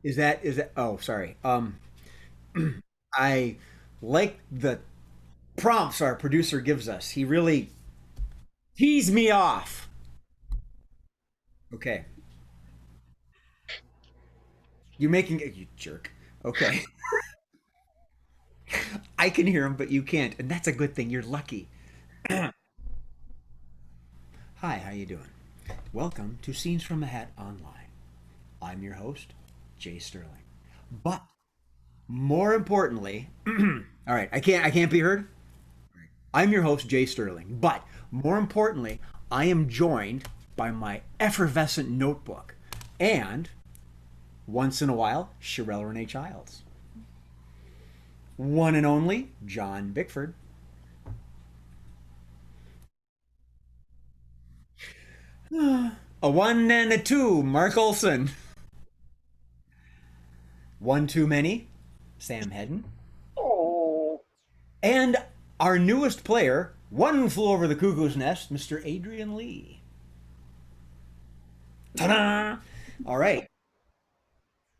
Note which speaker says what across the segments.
Speaker 1: Is that oh, sorry. I like the prompts our producer gives us. He really teased me off. Okay. You're making you jerk. Okay. I can hear him, but you can't, and that's a good thing. You're lucky. Hi, how you doing? Welcome to Scenes from a Hat Online. I'm your host, Jay Sterling. But more importantly, all right, I can't be heard. I'm your host, Jay Sterling. But more importantly, I am joined by my effervescent notebook and once in a while, Sherelle Renee Childs. One and only John Bickford. A one and a two, Mark Olson. One too many, Sam Hedden.
Speaker 2: Oh,
Speaker 1: And our newest player, one flew over the cuckoo's nest, Mr. Adrian Lee. Ta-da! All right.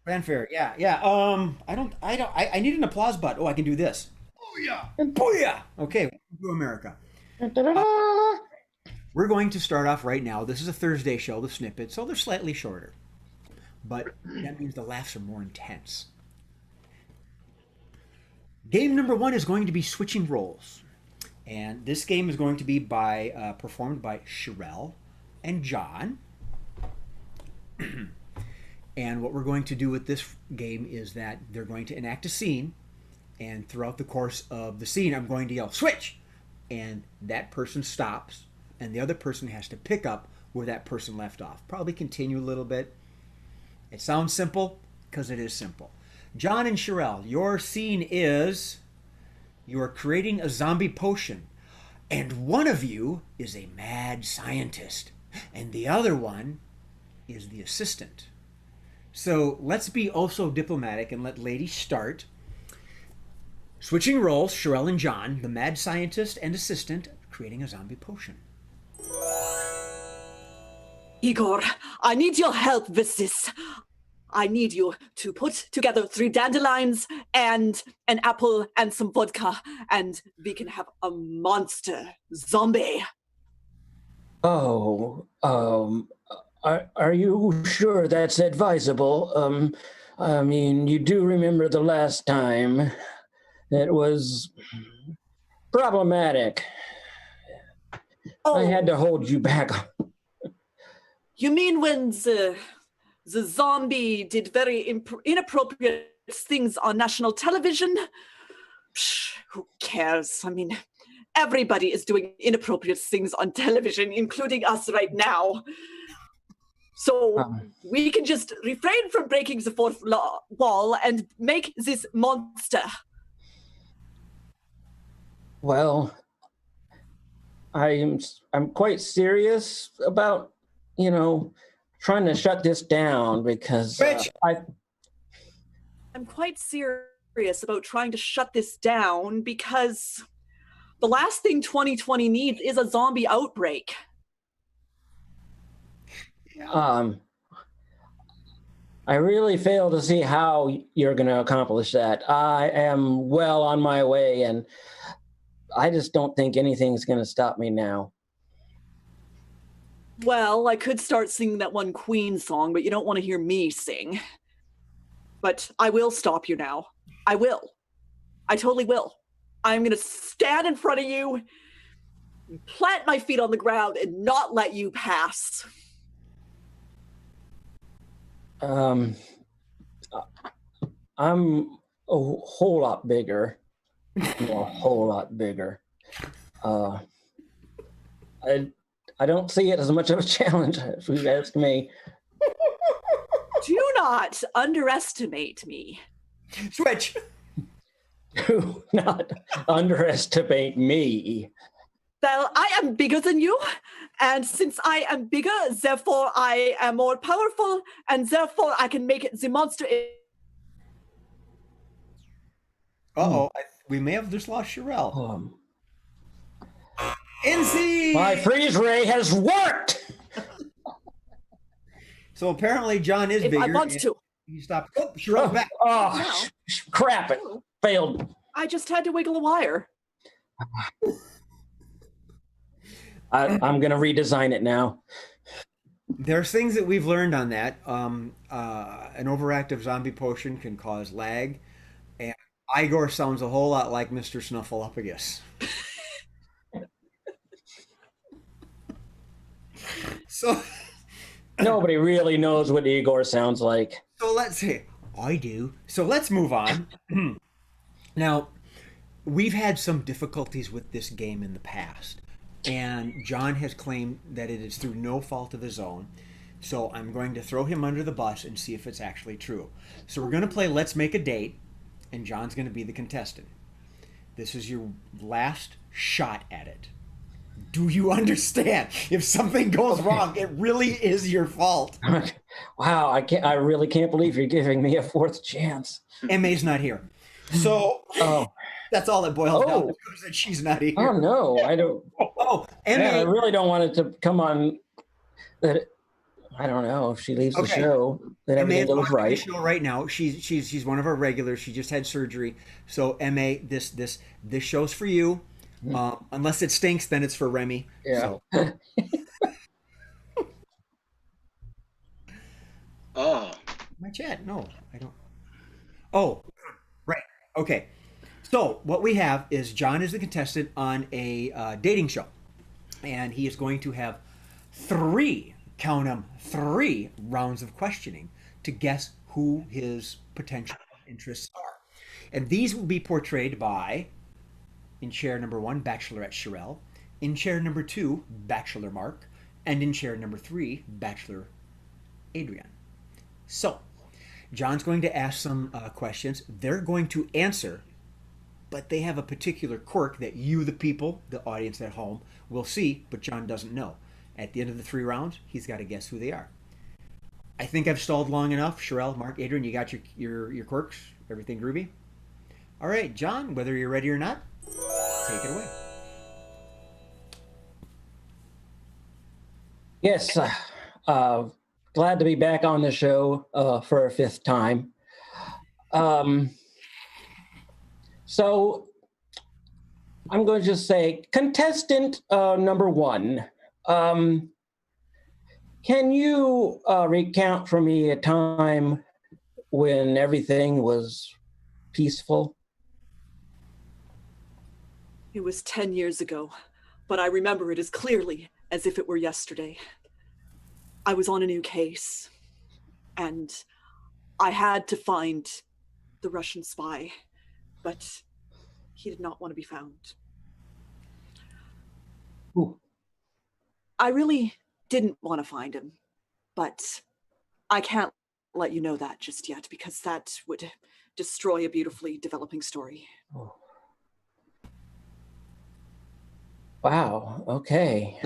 Speaker 1: Fanfare. Yeah, yeah. I need an applause button. Oh, I can do this. Booyah! Booyah! Okay, welcome to America. Uh, we're going to start off right now. This is a Thursday show, the snippets, so they're slightly shorter. But that means the laughs are more intense. Game number one is going to be switching roles. And this game is going to be performed by Sherelle and John. And what we're going to do with this game is that they're going to enact a scene, and throughout the course of the scene, I'm going to yell, switch! And that person stops, and the other person has to pick up where that person left off. Probably continue a little bit. It sounds simple, because it is simple. John and Sherelle, your scene is you are creating a zombie potion, and one of you is a mad scientist, and the other one is the assistant. So let's be also diplomatic and let ladies start. Switching roles, Sherelle and John, the mad scientist and assistant, creating a zombie potion.
Speaker 2: Igor, I need your help with this. I need you to put together 3 dandelions and an apple and some vodka, and we can have a monster zombie.
Speaker 3: Oh, are you sure that's advisable? I mean, you do remember the last time it was problematic. I had to hold you back.
Speaker 2: You mean when the zombie did very inappropriate things on national television? Psh, who cares? I mean, everybody is doing inappropriate things on television, including us right now. So we can just refrain from breaking the fourth wall and make this monster.
Speaker 3: Well, I'm quite serious about, trying to shut this down because
Speaker 2: I'm quite serious about trying to shut this down because the last thing 2020 needs is a zombie outbreak.
Speaker 3: I really fail to see how you're going to accomplish that. I am well on my way, and I just don't think anything's going to stop me now.
Speaker 2: Well, I could start singing that one Queen song, but you don't want to hear me sing. But I will stop you now. I will. I totally will. I'm going to stand in front of you, plant my feet on the ground, and not let you pass.
Speaker 3: I'm a whole lot bigger. A whole lot bigger. I don't see it as much of a challenge, if you ask me.
Speaker 2: Do not underestimate me.
Speaker 1: Switch!
Speaker 3: Do not underestimate me.
Speaker 2: Well, I am bigger than you, and since I am bigger, therefore I am more powerful, and therefore I can make the monster.
Speaker 1: Uh-oh, we may have just lost Sherelle. NC!
Speaker 3: My freeze ray has worked!
Speaker 1: So apparently John is
Speaker 2: If
Speaker 1: bigger.
Speaker 2: I want to.
Speaker 1: You stop. Oh, Sherelle's back.
Speaker 3: Oh, crap! It failed.
Speaker 2: I just had to wiggle a wire.
Speaker 3: I'm going to redesign it now.
Speaker 1: There's things that we've learned on that. An overactive zombie potion can cause lag, and Igor sounds a whole lot like Mr. Snuffleupagus. So
Speaker 3: Nobody really knows what Igor sounds like.
Speaker 1: So let's say I do. So let's move on. Now, we've had some difficulties with this game in the past, and John has claimed that it is through no fault of his own. So I'm going to throw him under the bus and see if it's actually true. So we're going to play Let's Make a Date, and John's going to be the contestant. This is your last shot at it. Do you understand? If something goes wrong, it really is your fault.
Speaker 3: Wow, I really can't believe you're giving me a fourth chance.
Speaker 1: MA's not here. So that's all it boils down to, is that she's not here.
Speaker 3: Oh no, I don't.
Speaker 1: Oh, MA.
Speaker 3: Man, I really don't want it to come on that. I don't know if she leaves the show, then everything goes right.
Speaker 1: Show right now. She's one of our regulars. She just had surgery. So MA, this show's for you. Unless it stinks, then it's for Remy.
Speaker 3: Yeah.
Speaker 1: So.
Speaker 4: Oh.
Speaker 1: My chat? No, I don't. Oh, right. Okay. So what we have is John is the contestant on a dating show, and he is going to have three rounds of questioning to guess who his potential interests are. And these will be portrayed by, in chair number 1, Bachelorette Sherelle, in chair number 2, Bachelor Mark, and in chair number 3, Bachelor Adrian. So, John's going to ask some questions. They're going to answer, but they have a particular quirk that you, the people, the audience at home, will see, but John doesn't know. At the end of the 3 rounds, he's got to guess who they are. I think I've stalled long enough. Sherelle, Mark, Adrian, you got your quirks? Everything groovy? All right, John, whether you're ready or not, take it away.
Speaker 3: Yes, glad to be back on the show for a 5th time. So I'm going to just say, contestant number 1. Can you recount for me a time when everything was peaceful?
Speaker 2: It was 10 years ago, but I remember it as clearly as if it were yesterday. I was on a new case, and I had to find the Russian spy, but he did not want to be found.
Speaker 3: Ooh.
Speaker 2: I really didn't want to find him, but I can't let you know that just yet, because that would destroy a beautifully developing story.
Speaker 3: Oh. Wow, okay.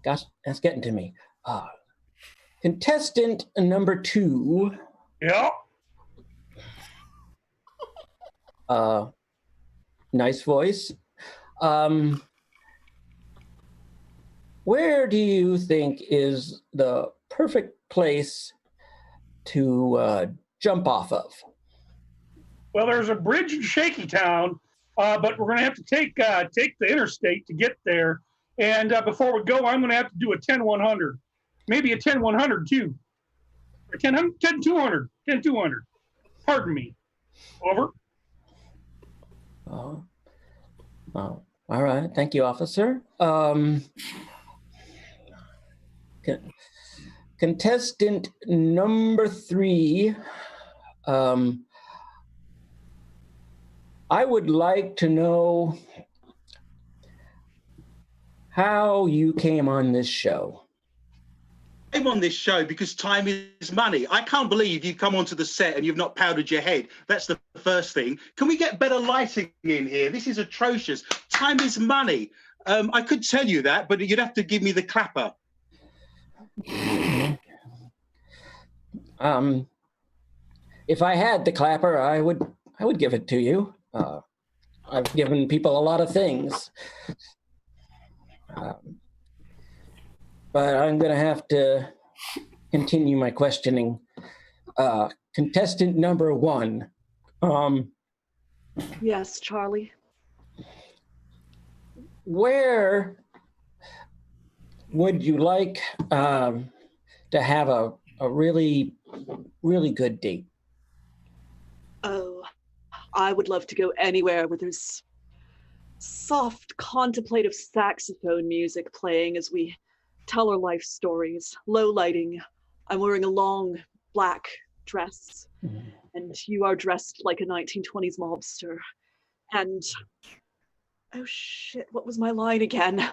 Speaker 3: Gosh, that's getting to me. Contestant number 2.
Speaker 5: Yeah.
Speaker 3: Nice voice. Where do you think is the perfect place to jump off of?
Speaker 5: Well, there's a bridge in Shaky Town, but we're going to have to take the interstate to get there. And before we go, I'm going to have to do a 10-100, maybe a 10-100 too, or 10-200, 10-200. Pardon me. Over.
Speaker 3: Oh, all right. Thank you, officer. Contestant number 3. I would like to know how you came on this show.
Speaker 4: I'm on this show because time is money. I can't believe you've come onto the set and you've not powdered your head. That's the first thing. Can we get better lighting in here? This is atrocious. Time is money. I could tell you that, but you'd have to give me the clapper.
Speaker 3: If I had the clapper, I would give it to you. I've given people a lot of things. But I'm going to have to continue my questioning. Contestant number 1.
Speaker 2: Yes, Charlie.
Speaker 3: Where would you like to have a really, really good date?
Speaker 2: Oh, I would love to go anywhere where there's soft, contemplative saxophone music playing as we tell our life stories. Low lighting. I'm wearing a long black dress, and you are dressed like a 1920s mobster. And oh shit, what was my line again?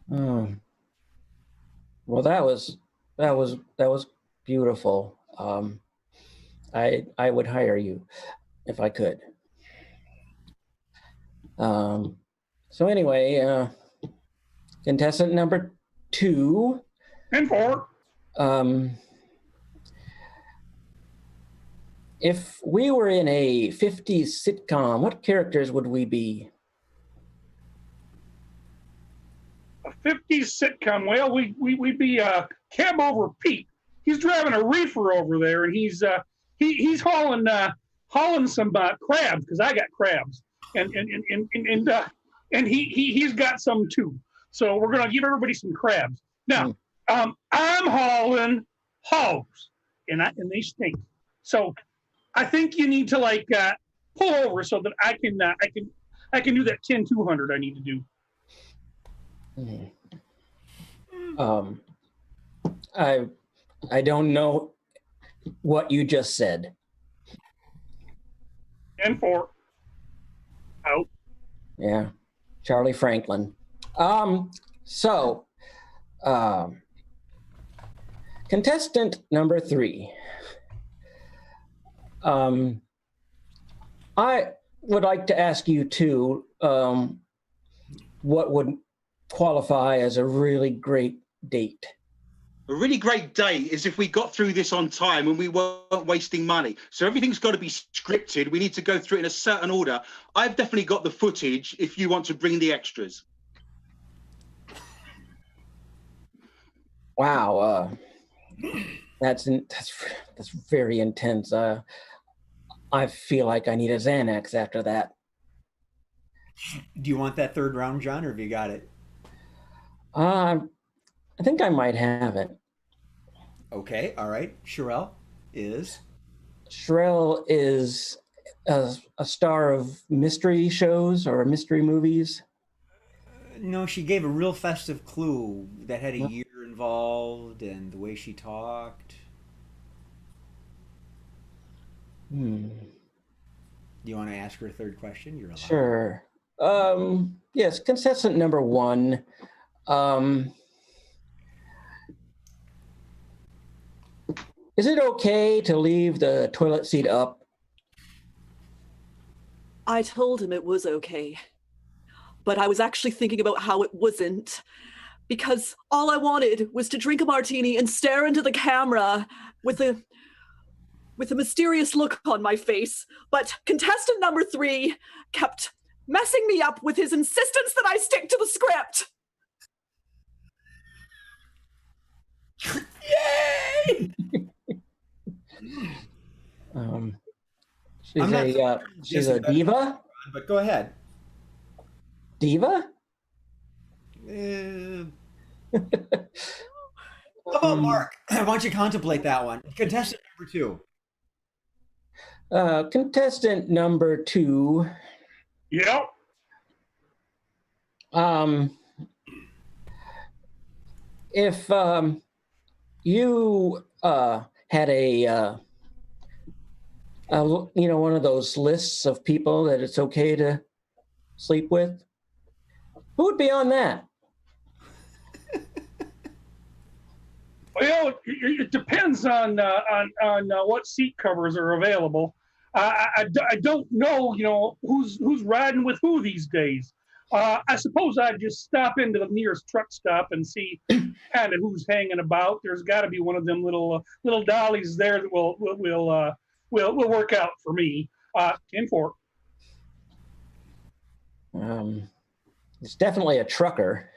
Speaker 3: Well, that was beautiful. I would hire you if I could. So anyway, contestant number 2.
Speaker 5: And 4.
Speaker 3: If we were in a 50s sitcom, what characters would we be?
Speaker 5: A 50s sitcom. Well, we'd be cab over Pete. He's driving a reefer over there, and he's hauling some crabs, because I got crabs, and he's got some too. So we're gonna give everybody some crabs. Now, I'm hauling hogs, and they stink. So I think you need to pull over so that I can do that 10-200 I need to do.
Speaker 3: I don't know what you just said.
Speaker 5: And 4. Out.
Speaker 3: Yeah, Charlie Franklin. So, contestant number 3. I would like to ask you too, what would qualify as a really great date?
Speaker 4: A really great date is if we got through this on time and we weren't wasting money. So everything's got to be scripted. We need to go through it in a certain order. I've definitely got the footage if you want to bring the extras.
Speaker 3: Wow, that's very intense. I feel like I need a Xanax after that.
Speaker 1: Do you want that third round, John, or have you got it?
Speaker 3: I think I might have it.
Speaker 1: Okay, all right. Sherelle is
Speaker 3: a star of mystery shows or mystery movies.
Speaker 1: No, she gave a real festive clue that had a year involved and the way she talked. Do you want to ask her a third question? You're allowed.
Speaker 3: Sure. Yes, contestant number 1. Is it okay to leave the toilet seat up?
Speaker 2: I told him it was okay. But I was actually thinking about how it wasn't, because all I wanted was to drink a martini and stare into the camera with a mysterious look on my face. But contestant number 3 kept messing me up with his insistence that I stick to the script.
Speaker 1: Yay!
Speaker 3: She's a diva?
Speaker 1: But go ahead.
Speaker 3: Diva?
Speaker 1: How about Mark? Why don't you contemplate that one? Contestant number 2.
Speaker 3: Contestant number 2.
Speaker 5: Yep.
Speaker 3: If you had one of those lists of people that it's okay to sleep with, who would be on that?
Speaker 5: Well, it depends on what seat covers are available. I don't know, who's riding with who these days. I suppose I'd just stop into the nearest truck stop and see kind of who's hanging about. There's got to be one of them little dollies there that will work out for me. 10-4.
Speaker 3: It's definitely a trucker.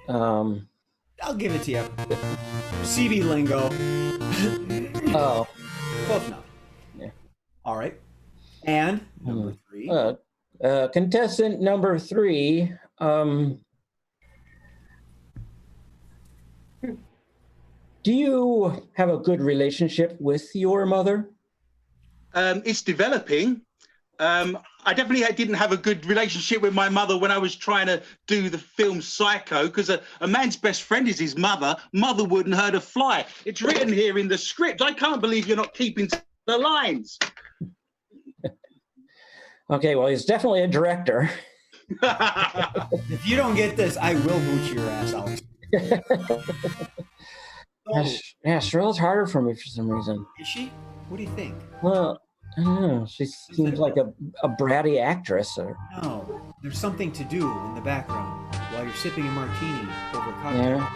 Speaker 1: I'll give it to you. CB lingo.
Speaker 3: Oh.
Speaker 1: Close enough.
Speaker 3: Yeah.
Speaker 1: All right. And number 3.
Speaker 3: Contestant number 3. Do you have a good relationship with your mother?
Speaker 4: It's developing. I definitely didn't have a good relationship with my mother when I was trying to do the film Psycho, because a man's best friend is his mother. Mother wouldn't hurt a fly. It's written here in the script. I can't believe you're not keeping to the lines.
Speaker 3: Okay, well, he's definitely a director.
Speaker 1: If you don't get this, I will mooch your ass out.
Speaker 3: Yeah, Cheryl's harder for me for some reason.
Speaker 1: Is she? What do you think?
Speaker 3: Well, I don't know. She seems like a bratty actress. Or...
Speaker 1: No, there's something to do in the background while you're sipping a martini over cocktail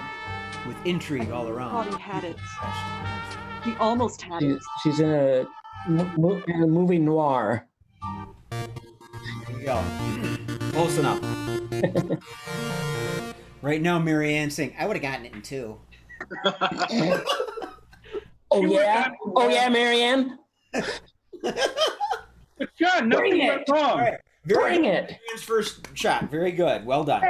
Speaker 1: with intrigue all around.
Speaker 2: Oh, he had it. He almost had it.
Speaker 3: She's in a movie noir.
Speaker 1: There you go. Close enough. Right now, Marianne's saying, I would have gotten it in 2.
Speaker 3: Oh, yeah? Oh, yeah, Marianne?
Speaker 5: John, nothing went wrong.
Speaker 1: Right.
Speaker 3: Bring it.
Speaker 1: Marianne's first shot. Very good. Well done.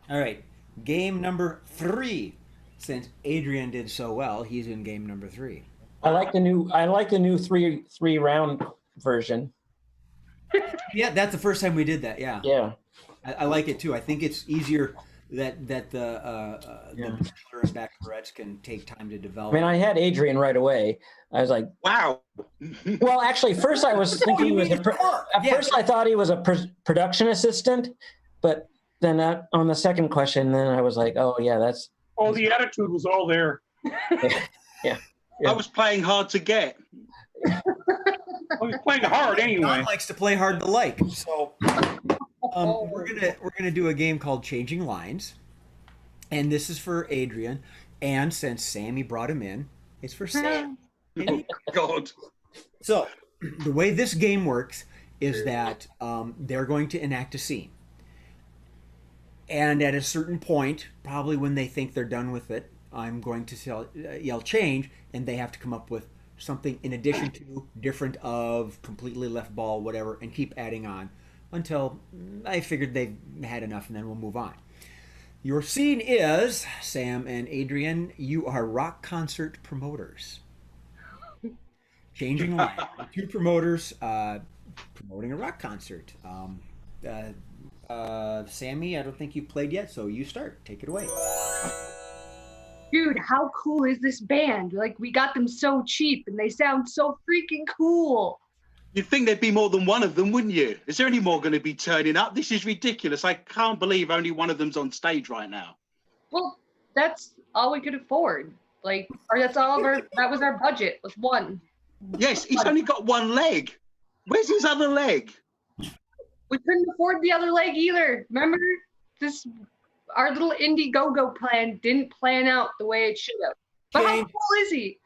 Speaker 1: All right. Game number 3. Since Adrian did so well, he's in game number 3.
Speaker 3: I like the new three round version.
Speaker 1: Yeah, that's the first time we did that. Yeah.
Speaker 3: Yeah.
Speaker 1: I like it too. I think it's easier that the Miller and bachelorettes can take time to develop.
Speaker 3: I mean, I had Adrian right away. I was like,
Speaker 4: Wow.
Speaker 3: well, actually, first I was thinking he was first I thought he was a production assistant, but then on the second question, then I was like, oh yeah, that's.
Speaker 5: Oh, the attitude was all there.
Speaker 3: Yeah.
Speaker 4: I was playing hard to get.
Speaker 5: Well, he's playing hard anyway.
Speaker 1: Don likes to play hard to like. So we're gonna do a game called Changing Lines, and this is for Adrian. And since Sammy brought him in, it's for Sam.
Speaker 4: Oh, God.
Speaker 1: So the way this game works is that they're going to enact a scene, and at a certain point, probably when they think they're done with it, I'm going to yell change, and they have to come up with something in addition to, different of, completely left ball, whatever, and keep adding on until I figured they've had enough, and then we'll move on. Your scene is, Sam and Adrian, you are rock concert promoters. Changing line. 2 promoters promoting a rock concert. Sammy, I don't think you've played yet, so you start. Take it away.
Speaker 6: Dude, how cool is this band? Like, we got them so cheap and they sound so freaking cool.
Speaker 4: You'd think there'd be more than one of them, wouldn't you? Is there any more going to be turning up? This is ridiculous. I can't believe only one of them's on stage right now.
Speaker 6: Well, that's all we could afford. Like, or that's all of our, that was our budget, was one.
Speaker 4: Yes, he's only got one leg. Where's his other leg?
Speaker 6: We couldn't afford the other leg either. Remember, our little Indiegogo plan didn't plan out the way it should have. But how cool is he?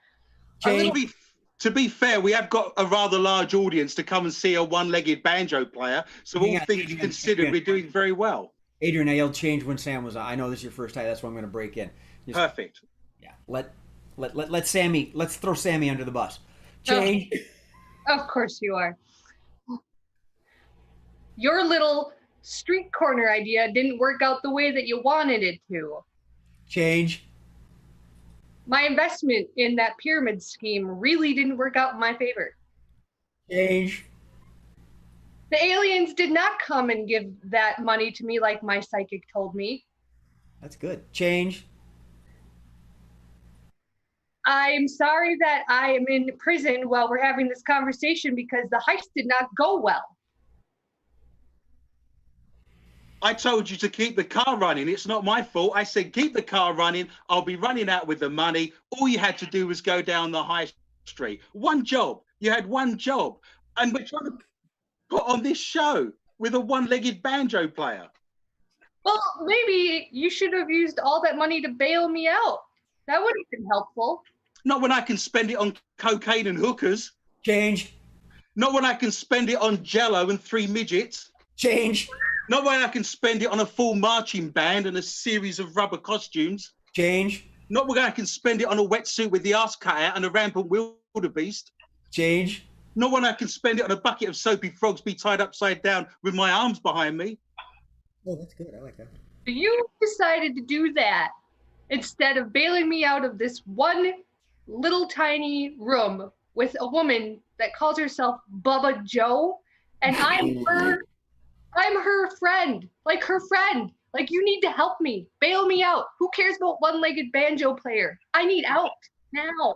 Speaker 4: To be fair, we have got a rather large audience to come and see a one-legged banjo player. So all things considered, we're doing very well.
Speaker 1: Adrian, I yelled change when Sam was on. I know this is your first time. That's why I'm going to break in.
Speaker 4: Perfect.
Speaker 1: Yeah. Let Sammy. Let's throw Sammy under the bus. Change.
Speaker 6: Oh, of course you are. Your little street corner idea didn't work out the way that you wanted it to.
Speaker 1: Change.
Speaker 6: My investment in that pyramid scheme really didn't work out in my favor.
Speaker 1: Change.
Speaker 6: The aliens did not come and give that money to me like my psychic told me.
Speaker 1: That's good. Change.
Speaker 6: I'm sorry that I am in prison while we're having this conversation because the heist did not go well.
Speaker 4: I told you to keep the car running. It's not my fault. I said, keep the car running. I'll be running out with the money. All you had to do was go down the high street. One job. You had one job. And we're trying to put on this show with a one-legged banjo player.
Speaker 6: Well, maybe you should have used all that money to bail me out. That would have been helpful.
Speaker 4: Not when I can spend it on cocaine and hookers.
Speaker 1: Change.
Speaker 4: Not when I can spend it on Jell-O and 3 midgets.
Speaker 1: Change.
Speaker 4: Not when I can spend it on a full marching band and a series of rubber costumes.
Speaker 1: Change.
Speaker 4: Not when I can spend it on a wetsuit with the arse cut out and a rampant wildebeest.
Speaker 1: Change.
Speaker 4: Not when I can spend it on a bucket of soapy frogs be tied upside down with my arms behind me.
Speaker 1: Oh, that's good. I like that.
Speaker 6: You decided to do that instead of bailing me out of this one little tiny room with a woman that calls herself Bubba Joe, and I'm her friend, like her friend. Like, you need to help me, bail me out. Who cares about one-legged banjo player? I need out now.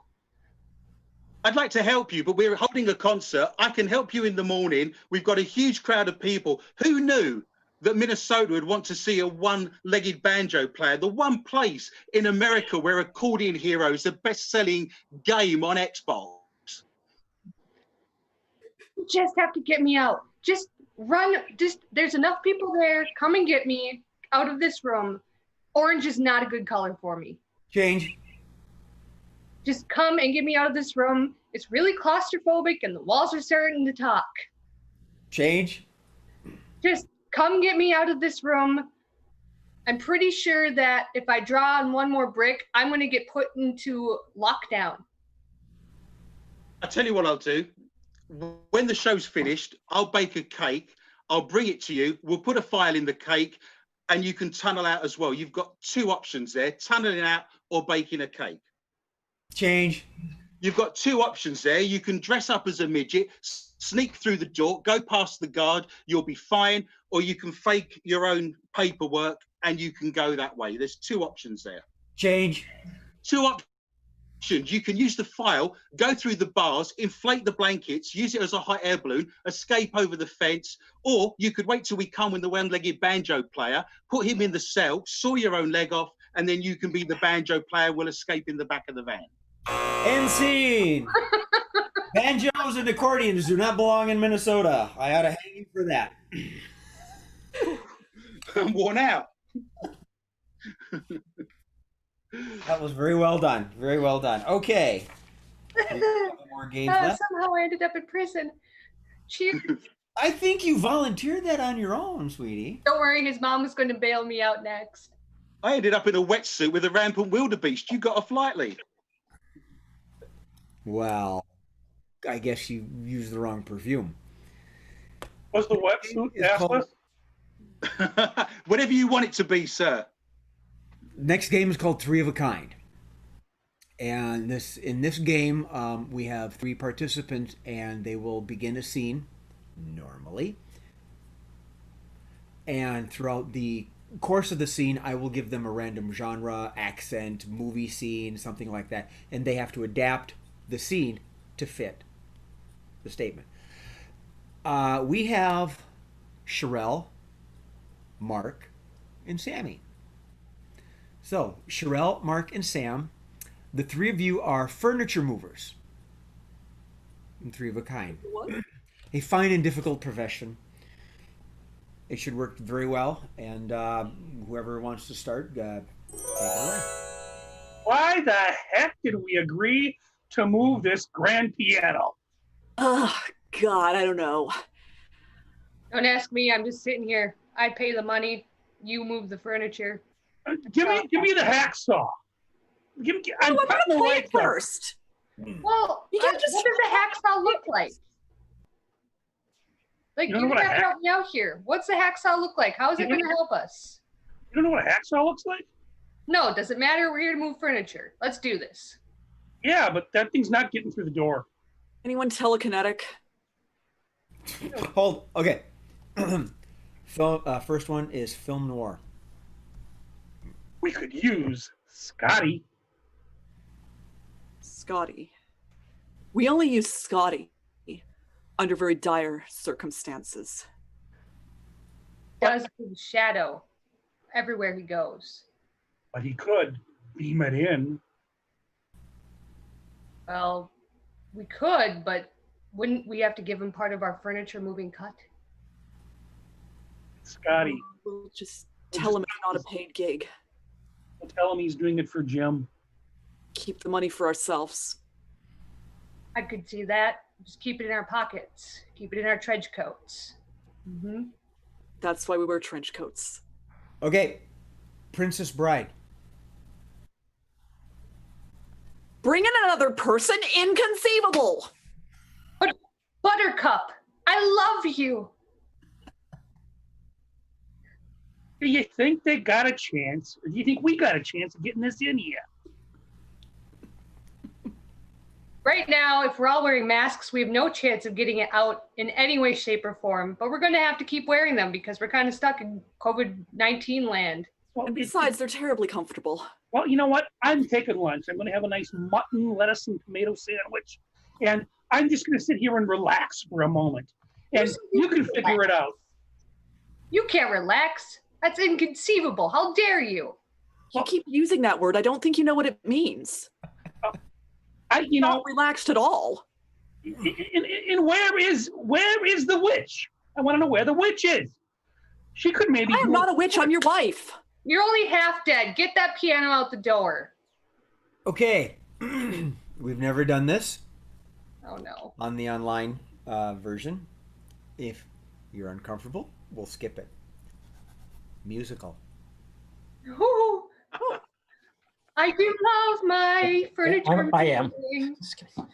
Speaker 4: I'd like to help you, but we're holding a concert. I can help you in the morning. We've got a huge crowd of people. Who knew that Minnesota would want to see a one-legged banjo player? The one place in America where Accordion Hero is the best-selling game on Xbox.
Speaker 6: You just have to get me out. Just run. There's enough people there. Come and get me out of this room. Orange is not a good color for me.
Speaker 1: Change.
Speaker 6: Just come and get me out of this room. It's really claustrophobic and the walls are starting to talk.
Speaker 1: Change.
Speaker 6: Just come get me out of this room. I'm pretty sure that if I draw on one more brick, I'm going to get put into lockdown.
Speaker 4: I'll tell you what I'll do. When the show's finished, I'll bake a cake. I'll bring it to you. We'll put a file in the cake and you can tunnel out as well. You've got two options there, tunneling out or baking a cake.
Speaker 1: Change.
Speaker 4: You've got two options there. You can dress up as a midget, sneak through the door, go past the guard, you'll be fine, or you can fake your own paperwork and you can go that way. There's two options there.
Speaker 1: Change.
Speaker 4: Two options. You can use the file, go through the bars, inflate the blankets, use it as a hot air balloon, escape over the fence, or you could wait till we come with the one-legged banjo player, put him in the cell, saw your own leg off, and then you can be the banjo player, will escape in the back of the van.
Speaker 1: End scene. Banjos and accordions do not belong in Minnesota. I ought to hang you for that.
Speaker 4: I'm worn out.
Speaker 1: That was very well done. Very well done. Okay. More games left.
Speaker 6: Somehow I ended up in prison. Cheers.
Speaker 1: I think you volunteered that on your own, sweetie.
Speaker 6: Don't worry, his mom was going to bail me out next.
Speaker 4: I ended up in a wetsuit with a rampant wildebeest. You got off lightly.
Speaker 1: Well, I guess you used the wrong perfume.
Speaker 5: Was the wetsuit assless?
Speaker 4: Whatever you want it to be, sir.
Speaker 1: Next game is called Three of a Kind. And in this game, we have three participants, and they will begin a scene normally. And throughout the course of the scene, I will give them a random genre, accent, movie scene, something like that. And they have to adapt the scene to fit the statement. We have Sherelle, Mark, and Sammy. So, Sherelle, Mark, and Sam, the three of you are furniture movers. And three of a kind.
Speaker 2: What?
Speaker 1: A fine and difficult profession. It should work very well. And whoever wants to start, take it away.
Speaker 5: Why the heck did we agree to move this grand piano?
Speaker 2: Oh, God, I don't know.
Speaker 6: Don't ask me. I'm just sitting here. I pay the money. You move the furniture.
Speaker 5: Give me the hacksaw. I'm
Speaker 2: I'm going to play it first.
Speaker 6: Well,
Speaker 2: You can't just
Speaker 6: what does a hacksaw look like? Like,
Speaker 5: You don't
Speaker 6: you
Speaker 5: know what a
Speaker 6: have to help me out here. What's the hacksaw look like? How is it going to help us?
Speaker 5: You don't know what a hacksaw looks like?
Speaker 6: No, does it matter? We're here to move furniture. Let's do this.
Speaker 5: Yeah, but that thing's not getting through the door.
Speaker 2: Anyone telekinetic?
Speaker 1: Hold. Okay. First one is film noir.
Speaker 5: We could use Scotty.
Speaker 2: Scotty. We only use Scotty under very dire circumstances.
Speaker 6: Does his shadow everywhere he goes.
Speaker 5: But he could beam it in.
Speaker 6: Well, we could, but wouldn't we have to give him part of our furniture moving cut?
Speaker 5: Scotty.
Speaker 2: We'll just tell him it's not a paid gig.
Speaker 5: We'll tell him he's doing it for Jim.
Speaker 2: Keep the money for ourselves.
Speaker 6: I could see that. Just keep it in our pockets. Keep it in our trench coats. Mm-hmm.
Speaker 2: That's why we wear trench coats.
Speaker 1: Okay, Princess Bride.
Speaker 2: Bring in another person? Inconceivable!
Speaker 6: Buttercup, I love you.
Speaker 5: Do you think they got a chance, or do you think we got a chance of getting this in here?
Speaker 6: Right now, if we're all wearing masks, we have no chance of getting it out in any way, shape, or form. But we're going to have to keep wearing them because we're kind of stuck in COVID-19 land.
Speaker 5: Well,
Speaker 2: And besides, they're terribly comfortable.
Speaker 5: well, you know what? I'm taking lunch. I'm going to have a nice mutton, lettuce, and tomato sandwich. And I'm just going to sit here and relax for a moment. And you can figure it out.
Speaker 6: You can't relax. That's inconceivable. How dare you?
Speaker 2: You keep using that word. I don't think you know what it means. Not relaxed at all.
Speaker 5: And where is the witch? I want to know where the witch is. She could maybe.
Speaker 2: I am not a witch. I'm your wife.
Speaker 6: You're only half dead. Get that piano out the door.
Speaker 1: Okay, we've never done this
Speaker 6: Oh no.
Speaker 1: on the online version. If you're uncomfortable, we'll skip it. Musical.
Speaker 6: Ooh. I do love my furniture.
Speaker 3: I am.
Speaker 6: Just kidding.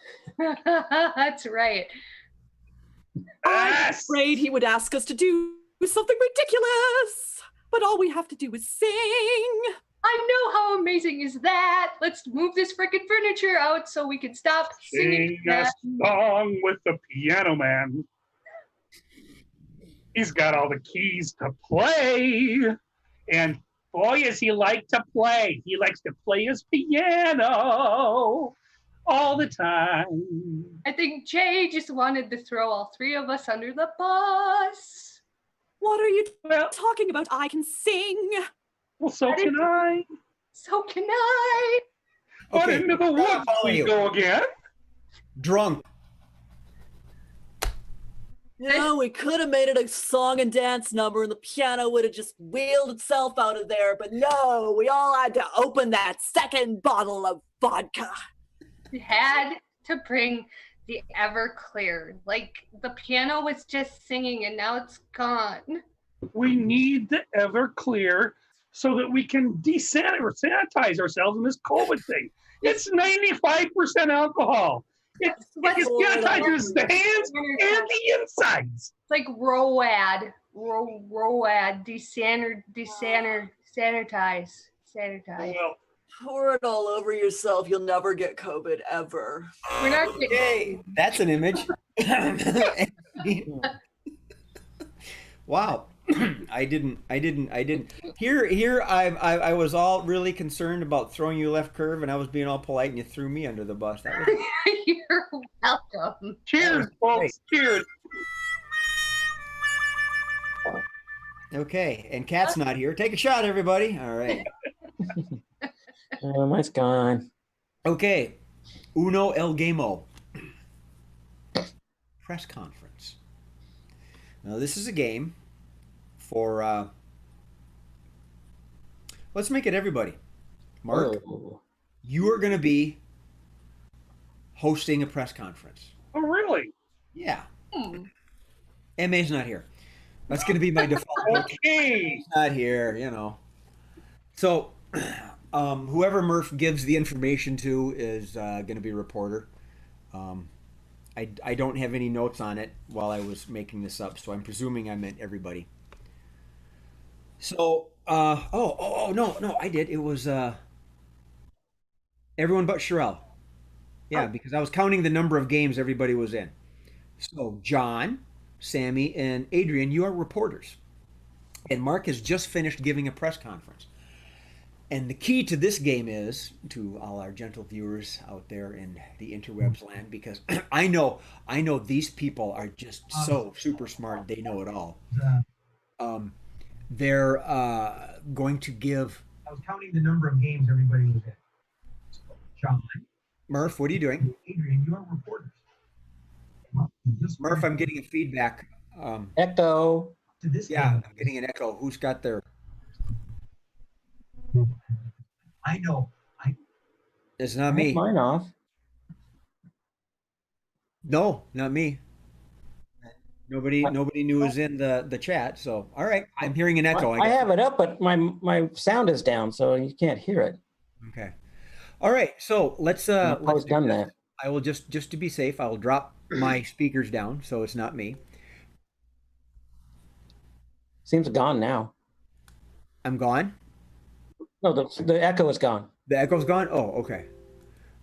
Speaker 6: That's right.
Speaker 2: I'm afraid he would ask us to do something ridiculous. But all we have to do is sing.
Speaker 6: I know how amazing is that. Let's move this frickin' furniture out so we can stop singing.
Speaker 5: Sing a song with the piano man. He's got all the keys to play. And boy, does he like to play. He likes to play his piano all the time.
Speaker 6: I think Jay just wanted to throw all three of us under the bus.
Speaker 2: What are you talking about? I can sing.
Speaker 5: Well, so can I.
Speaker 6: So can I.
Speaker 5: But into the woods we go again.
Speaker 1: Drunk.
Speaker 2: No, we could have made it a song and dance number and the piano would have just wheeled itself out of there. But no, we all had to open that second bottle of vodka.
Speaker 6: We had to bring the Everclear. Like the piano was just singing and now it's gone.
Speaker 5: We need the Everclear so that we can sanitize ourselves in this COVID thing. It's 95% alcohol. It sanitizes the hands and the insides.
Speaker 6: It's like ROAD, sanitize.
Speaker 5: Well,
Speaker 2: Pour it all over yourself. You'll never get COVID ever.
Speaker 6: We're not getting
Speaker 1: Okay, that's an image. Wow. I didn't. Here, I was all really concerned about throwing you left curve, and I was being all polite, and you threw me under the bus. That was
Speaker 6: You're welcome.
Speaker 5: cheers, folks. Cheers.
Speaker 1: okay. And Kat's not here. Take a shot, everybody. All right.
Speaker 3: Oh, mine's gone.
Speaker 1: Okay. Uno el Gamo. Press conference. Now, this is a game for, let's make it everybody. Mark,
Speaker 3: Oh.
Speaker 1: you are going to be hosting a press conference.
Speaker 5: Oh, really?
Speaker 1: Yeah. MA's not here. That's going to be my default.
Speaker 5: Okay.
Speaker 1: He's not here, you know. So, whoever Murph gives the information to is going to be a reporter. I don't have any notes on it while I was making this up, so I'm presuming I meant everybody. So, no, I did. It was everyone but Sherelle. Yeah, because I was counting the number of games everybody was in. So, John, Sammy, and Adrian, you are reporters. And Mark has just finished giving a press conference. And the key to this game is, to all our gentle viewers out there in the interwebs land, because I know these people are just so super smart, they know it all. They're going to give...
Speaker 7: I was counting the number of games everybody was in. John.
Speaker 1: Murph, what are you doing?
Speaker 7: Adrian, you are reporters.
Speaker 1: Murph, I'm getting a feedback.
Speaker 3: Echo.
Speaker 7: To this
Speaker 1: Yeah,
Speaker 7: game.
Speaker 1: I'm getting an echo. Who's got their...
Speaker 7: I know.
Speaker 1: It's not me.
Speaker 3: Mine off.
Speaker 1: No, not me. Nobody knew it was in the chat. So all right, I'm hearing an echo.
Speaker 3: I have it up, but my sound is down, so you can't hear it.
Speaker 1: Okay. All right. So let's
Speaker 3: I've
Speaker 1: let's do
Speaker 3: done
Speaker 1: this.
Speaker 3: that.
Speaker 1: I will just to be safe, I will drop my speakers down so it's not me.
Speaker 3: Seems gone now.
Speaker 1: I'm gone.
Speaker 3: No, the echo is gone.
Speaker 1: The echo's gone. Oh, okay.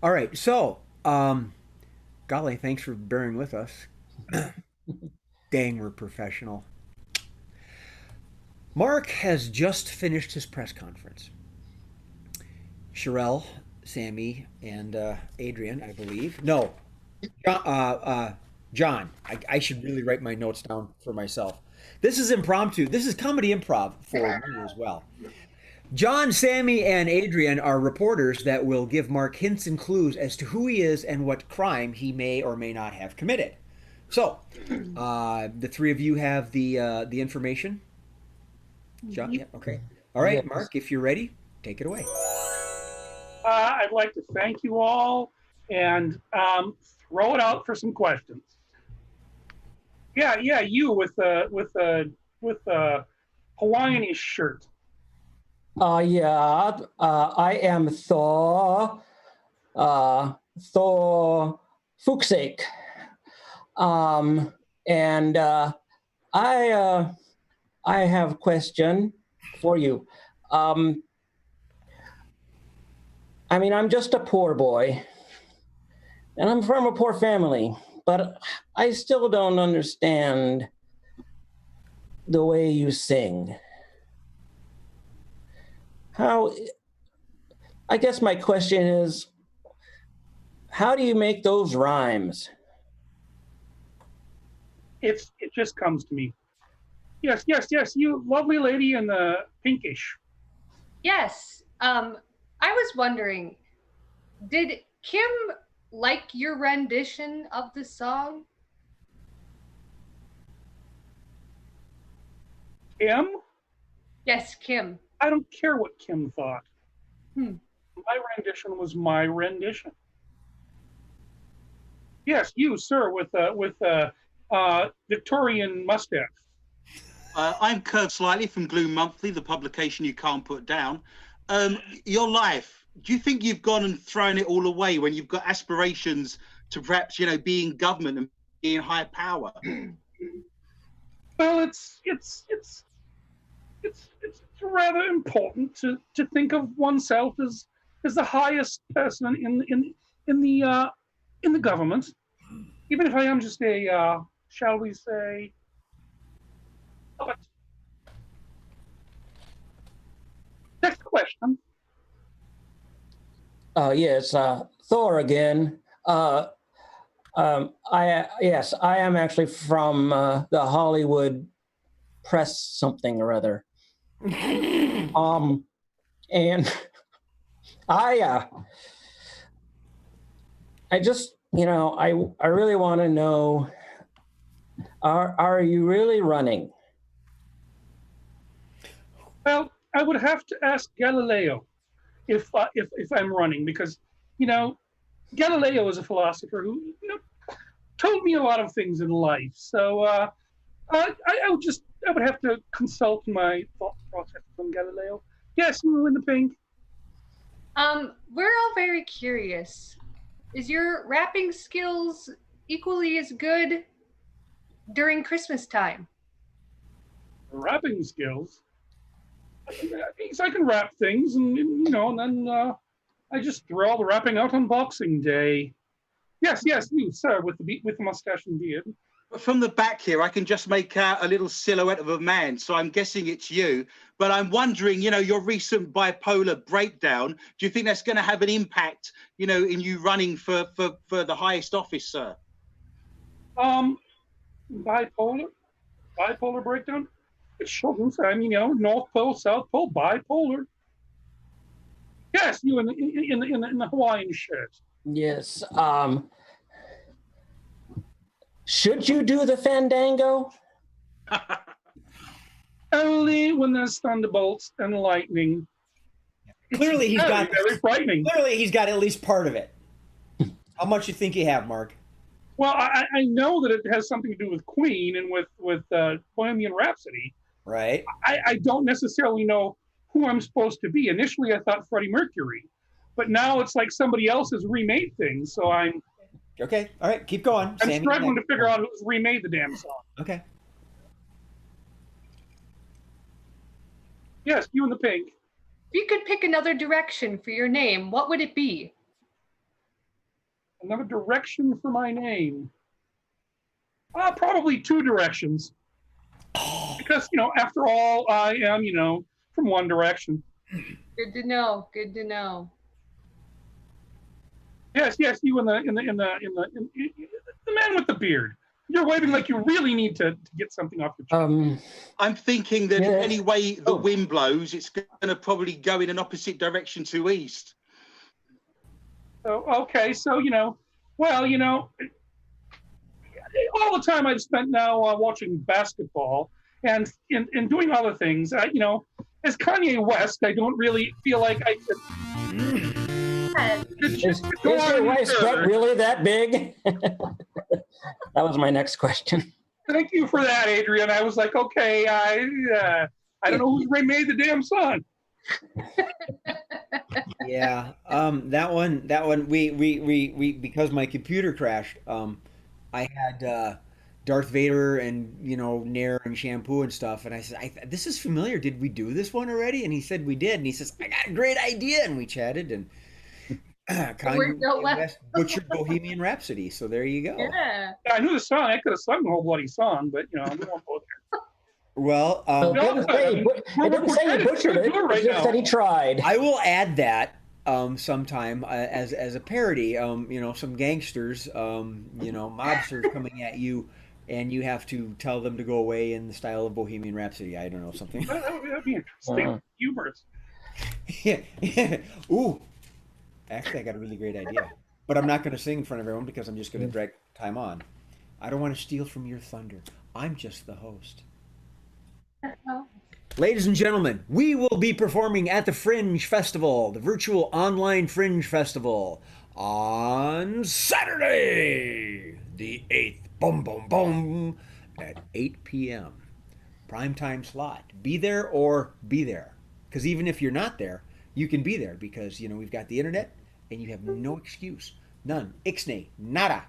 Speaker 1: All right. So, golly, thanks for bearing with us. Dang, we're professional. Mark has just finished his press conference. Sherelle, Sammy, and Adrian, I believe. No, John. I should really write my notes down for myself. This is impromptu. This is comedy improv for me as well. John, Sammy, and Adrian are reporters that will give Mark hints and clues as to who he is and what crime he may or may not have committed. So, the three of you have the information. John, yeah, okay. All right, Mark, if you're ready, take it away.
Speaker 5: I'd like to thank you all and throw it out for some questions. Yeah, you with Hawaiian-ish shirt.
Speaker 3: Yeah, I am Thor Fuchsake. And I have a question for you. I mean, I'm just a poor boy, and I'm from a poor family, but I still don't understand the way you sing. I guess my question is, how do you make those rhymes?
Speaker 5: It just comes to me. Yes, you lovely lady in the pinkish.
Speaker 6: Yes. I was wondering, did Kim like your rendition of the song?
Speaker 5: Kim?
Speaker 6: Yes, Kim.
Speaker 5: I don't care what Kim thought.
Speaker 6: Hmm.
Speaker 5: My rendition was my rendition. Yes, you, sir, with Victorian mustache.
Speaker 4: I'm curved slightly from Gloom Monthly, the publication you can't put down. Your life, do you think you've gone and thrown it all away when you've got aspirations to perhaps, be in government and be in high power?
Speaker 5: Well, it's rather important to think of oneself as the highest person in the government, even if I am just a shall we say. Next question.
Speaker 3: Yes, Thor again. I am actually from the Hollywood press something or other. And I just, I really want to know, are you really running?
Speaker 5: Well, I would have to ask Galileo if I'm running, because Galileo is a philosopher who told me a lot of things in life. So I would have to consult my thought process from Galileo. Yes, you in the pink.
Speaker 6: We're all very curious. Is your rapping skills equally as good during Christmas time?
Speaker 5: Rapping skills? I can rap things, and then I just throw all the rapping out on Boxing Day. Yes, you, sir, with the mustache and beard.
Speaker 4: From the back here, I can just make out a little silhouette of a man, so I'm guessing it's you. But I'm wondering, your recent bipolar breakdown, do you think that's going to have an impact, in you running for the highest office, sir?
Speaker 5: Bipolar breakdown? It shouldn't. I mean, North Pole, South Pole, bipolar. Yes, you in the Hawaiian shirt.
Speaker 3: Yes. Should you do the fandango?
Speaker 5: Only when there's thunderbolts and lightning.
Speaker 1: Clearly, he's got
Speaker 5: very frightening.
Speaker 1: Clearly, he's got at least part of it. How much you think you have, Mark?
Speaker 5: Well, I know that it has something to do with Queen and with Bohemian Rhapsody.
Speaker 1: Right.
Speaker 5: I don't necessarily know who I'm supposed to be. Initially, I thought Freddie Mercury, but now it's like somebody else has remade things. So I'm
Speaker 1: Okay. All right. Keep going.
Speaker 5: I'm
Speaker 1: Sammy,
Speaker 5: struggling to
Speaker 1: next.
Speaker 5: figure out who's remade the damn song.
Speaker 1: Okay.
Speaker 5: Yes, you in the pink.
Speaker 6: If you could pick another direction for your name, what would it be?
Speaker 5: Another direction for my name. Probably two directions. Because, after all, I am, from one direction.
Speaker 6: Good to know. Good to know.
Speaker 5: Yes, you in the man with the beard. You're waving like you really need to get something off your chest.
Speaker 4: I'm thinking that
Speaker 3: Yeah.
Speaker 4: any way the wind blows, it's going to probably go in an opposite direction to east.
Speaker 5: So, okay, so, all the time I've spent now watching basketball and doing other things, as Kanye West, I don't really feel like I could.
Speaker 3: Is your wife's butt really that big? That was my next question.
Speaker 5: Thank you for that, Adrian. I was like, okay, I don't know who's remade the damn song.
Speaker 1: Yeah. That one. We because my computer crashed. I had Darth Vader and Nair and shampoo and stuff, and I said, "This is familiar. Did we do this one already?" And he said we did, and he says, "I got a great idea," and we chatted and.
Speaker 6: Worked out well.
Speaker 1: West butchered Bohemian Rhapsody, so there you go.
Speaker 6: Yeah.
Speaker 5: I knew the song. I could have sung the whole bloody song, but we won't go there.
Speaker 1: Well,
Speaker 3: It didn't say he butchered it. It just said he tried.
Speaker 1: I will add that sometime as a parody. Some gangsters, mobsters coming at you, and you have to tell them to go away in the style of Bohemian Rhapsody. I don't know, something.
Speaker 5: That'd be interesting. Humorous.
Speaker 1: Yeah. Ooh. Actually, I got a really great idea. But I'm not going to sing in front of everyone because I'm just going to drag time on. I don't want to steal from your thunder. I'm just the host. Ladies and gentlemen, we will be performing at the Fringe Festival, the virtual online Fringe Festival, on Saturday, the 8th, boom, boom, boom, at 8 p.m. Primetime slot. Be there or be there. Because even if you're not there, you can be there because, we've got the internet and you have no excuse. None. Ixnay. Nada.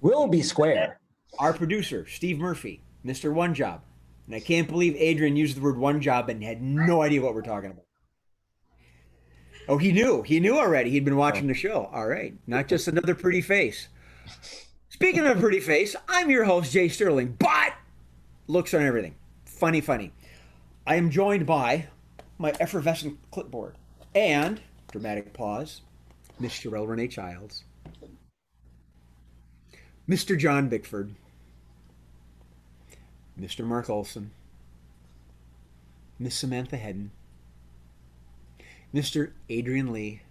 Speaker 3: We'll be square.
Speaker 1: Our producer, Steve Murphy, Mr. One Job. And I can't believe Adrian used the word one job and had no idea what we're talking about. Oh, he knew. He knew already. He'd been watching the show. All right. Not just another pretty face. Speaking of pretty face, I'm your host, Jay Sterling, but looks on everything. Funny. I am joined by my effervescent clipboard and, dramatic pause, Miss Sherelle Renee Childs, Mr. John Bickford, Mr. Mark Olson, Miss Samantha Hedden, Mr. Adrian Lee,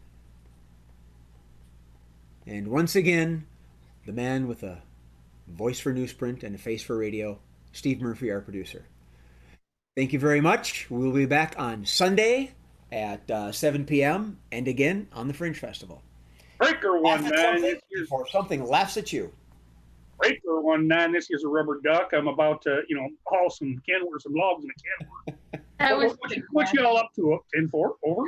Speaker 1: and once again, the man with a voice for newsprint and a face for radio, Steve Murphy, our producer. Thank you very much. We'll be back on Sunday at 7 p.m. and again on the Fringe Festival.
Speaker 5: Breaker 19.
Speaker 1: Before something laughs at you.
Speaker 5: Breaker 19. This is a rubber duck. I'm about to, haul some logs in a can. What y'all up to? 10-4, over.